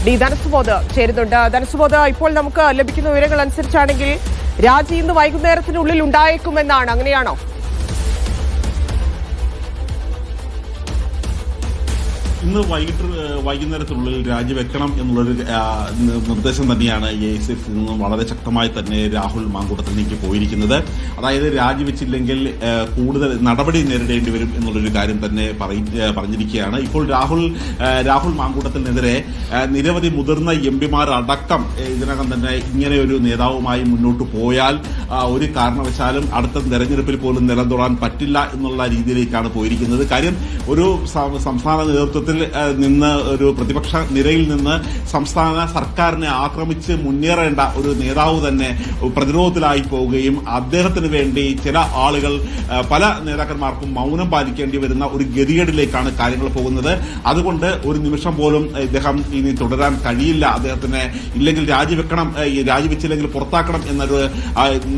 D ധനസുബോധ് ചേരുന്നുണ്ട്. ധനസുബോധ്, ഇപ്പോൾ നമുക്ക് ലഭിക്കുന്ന വിവരങ്ങൾ അനുസരിച്ചാണെങ്കിൽ രാജി ഇന്ന് വൈകുന്നേരത്തിനുള്ളിൽ ഉണ്ടായേക്കുമെന്നാണ്, അങ്ങനെയാണോ? ഇന്ന് വൈകുന്നേരത്തിനുള്ളിൽ രാജിവെക്കണം എന്നുള്ളൊരു നിർദ്ദേശം തന്നെയാണ് AICF നിന്നും വളരെ ശക്തമായി തന്നെ രാഹുൽ മാങ്കൂട്ടത്തിലേക്ക് പോയിരിക്കുന്നത്. അതായത് രാജിവെച്ചില്ലെങ്കിൽ കൂടുതൽ നടപടി നേരിടേണ്ടി വരും എന്നുള്ളൊരു കാര്യം തന്നെ പറഞ്ഞിരിക്കുകയാണ്. ഇപ്പോൾ രാഹുൽ മാങ്കൂട്ടത്തിനെതിരെ നിരവധി മുതിർന്ന എംപിമാർ അടക്കം ഇതിനകം തന്നെ ഇങ്ങനെ ഒരു നേതാവുമായി മുന്നോട്ട് പോയാൽ ഒരു കാരണവശാലും അടുത്ത തെരഞ്ഞെടുപ്പിൽ പോലും നിലം തൊടാൻ പറ്റില്ല എന്നുള്ള രീതിയിലേക്കാണ് പോയിരിക്കുന്നത്. കാര്യം ഒരു സംസ്ഥാന നേതൃത്വത്തിൽ നിന്ന് ഒരു പ്രതിപക്ഷ നിരയിൽ നിന്ന് സംസ്ഥാന സർക്കാരിനെ ആക്രമിച്ച് മുന്നേറേണ്ട ഒരു നേതാവ് തന്നെ പ്രതിരോധത്തിലായി പോവുകയും അദ്ദേഹത്തിന് വേണ്ടി ചില ആളുകൾ പല നേതാക്കന്മാർക്കും മൗനം പാലിക്കേണ്ടി വരുന്ന ഒരു ഗതികേടിലേക്കാണ് കാര്യങ്ങൾ പോകുന്നത്. അതുകൊണ്ട് ഒരു നിമിഷം പോലും ഇദ്ദേഹം ഇനി തുടരാൻ കഴിയില്ല, അദ്ദേഹത്തിന് ഇല്ലെങ്കിൽ രാജിവെച്ചില്ലെങ്കിൽ പുറത്താക്കണം എന്നൊരു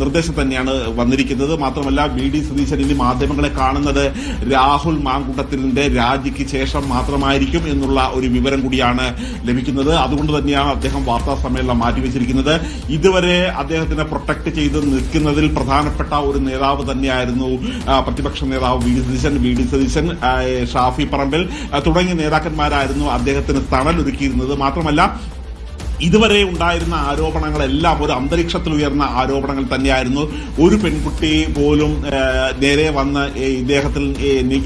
നിർദ്ദേശം തന്നെയാണ് വന്നിരിക്കുന്നത്. മാത്രമല്ല VD സതീശൻ ഇനി മാധ്യമങ്ങളെ കാണുന്നത് രാഹുൽ മാങ്കൂട്ടത്തിന്റെ രാജിക്ക് ശേഷം മാത്രമായിരിക്കും എന്നുള്ള ഒരു വിവരം കൂടിയാണ് ലഭിക്കുന്നത്. അതുകൊണ്ട് തന്നെയാണ് അദ്ദേഹം വാർത്താ സമ്മേളനം മാറ്റിവെച്ചിരിക്കുന്നത്. ഇതുവരെ അദ്ദേഹത്തിനെ പ്രൊട്ടക്ട് ചെയ്ത് നിൽക്കുന്നതിൽ പ്രധാനപ്പെട്ട ഒരു നേതാവ് തന്നെയായിരുന്നു പ്രതിപക്ഷ നേതാവ് VD സതീശൻ, ഷാഫി പറമ്പിൽ തുടങ്ങിയ നേതാക്കന്മാരായിരുന്നു അദ്ദേഹത്തിന് തണലൊരുക്കിയിരുന്നത്. മാത്രമല്ല ഇതുവരെ ഉണ്ടായിരുന്ന ആരോപണങ്ങളെല്ലാം ഒരു അന്തരീക്ഷത്തിൽ ഉയർന്ന ആരോപണങ്ങൾ തന്നെയായിരുന്നു. ഒരു പെൺകുട്ടി പോലും നേരെ വന്ന് ഇദ്ദേഹത്തിൽ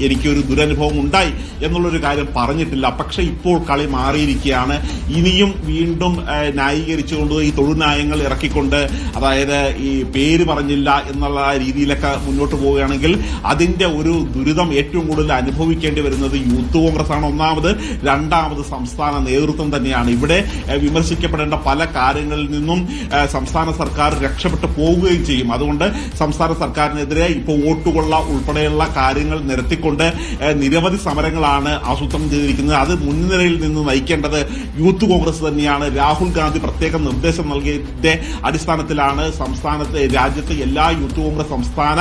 എനിക്കൊരു ദുരനുഭവം ഉണ്ടായി എന്നുള്ളൊരു കാര്യം പറഞ്ഞിട്ടില്ല. പക്ഷെ ഇപ്പോൾ കളി മാറിയിരിക്കുകയാണ്. ഇനിയും വീണ്ടും ന്യായീകരിച്ചുകൊണ്ട് ഈ തൊഴുന്യായങ്ങൾ ഇറക്കിക്കൊണ്ട്, അതായത് ഈ പേര് പറഞ്ഞില്ല എന്നുള്ള രീതിയിലൊക്കെ മുന്നോട്ട് പോവുകയാണെങ്കിൽ അതിന്റെ ഒരു ദുരിതം ഏറ്റവും കൂടുതൽ അനുഭവിക്കേണ്ടി വരുന്നത് യൂത്ത് കോൺഗ്രസ് ആണ്. ഒന്നാമത്, രണ്ടാമത് സംസ്ഥാന നേതൃത്വം തന്നെയാണ്. ഇവിടെ വിമർശിക്കപ്പെടേണ്ട പല കാര്യങ്ങളിൽ നിന്നും സംസ്ഥാന സർക്കാർ രക്ഷപ്പെട്ടു പോവുകയും ചെയ്യും. അതുകൊണ്ട് സംസ്ഥാന സർക്കാരിനെതിരെ ഇപ്പോൾ വോട്ടുകൊള്ള ഉൾപ്പെടെയുള്ള കാര്യങ്ങൾ നിരത്തിക്കൊണ്ട് നിരവധി സമരങ്ങളാണ് ആസൂത്രണം ചെയ്തിരിക്കുന്നത്. അത് മുൻനിരയിൽ നിന്ന് നയിക്കേണ്ടത് യൂത്ത് കോൺഗ്രസ് തന്നെയാണ്. രാഹുൽ ഗാന്ധി പ്രത്യേക നിർദ്ദേശം നൽകിയതിന്റെ അടിസ്ഥാനത്തിലാണ് രാജ്യത്തെ എല്ലാ യൂത്ത് കോൺഗ്രസ് സംസ്ഥാന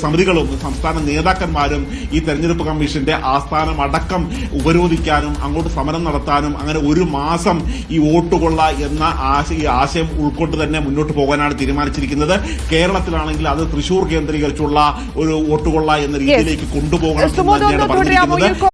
സമിതികളും സംസ്ഥാന നേതാക്കന്മാരും ഈ തെരഞ്ഞെടുപ്പ് കമ്മീഷന്റെ ആസ്ഥാനം അടക്കം ഉപരോധിക്കാനും അങ്ങോട്ട് സമരം നടത്താനും അങ്ങനെ ഒരു മാസം ഈ വോട്ടുകൊള്ള എന്ന ആശയം ഉൾക്കൊണ്ട് തന്നെ മുന്നോട്ട് പോകാനാണ് തീരുമാനിച്ചിരിക്കുന്നത്. കേരളത്തിലാണെങ്കിൽ അത് തൃശൂർ കേന്ദ്രീകരിച്ചുള്ള ഒരു വോട്ടുകൊള്ള എന്ന രീതിയിലേക്ക് കൊണ്ടുപോകണം എന്ന് തന്നെയാണ് പറഞ്ഞിരിക്കുന്നത്.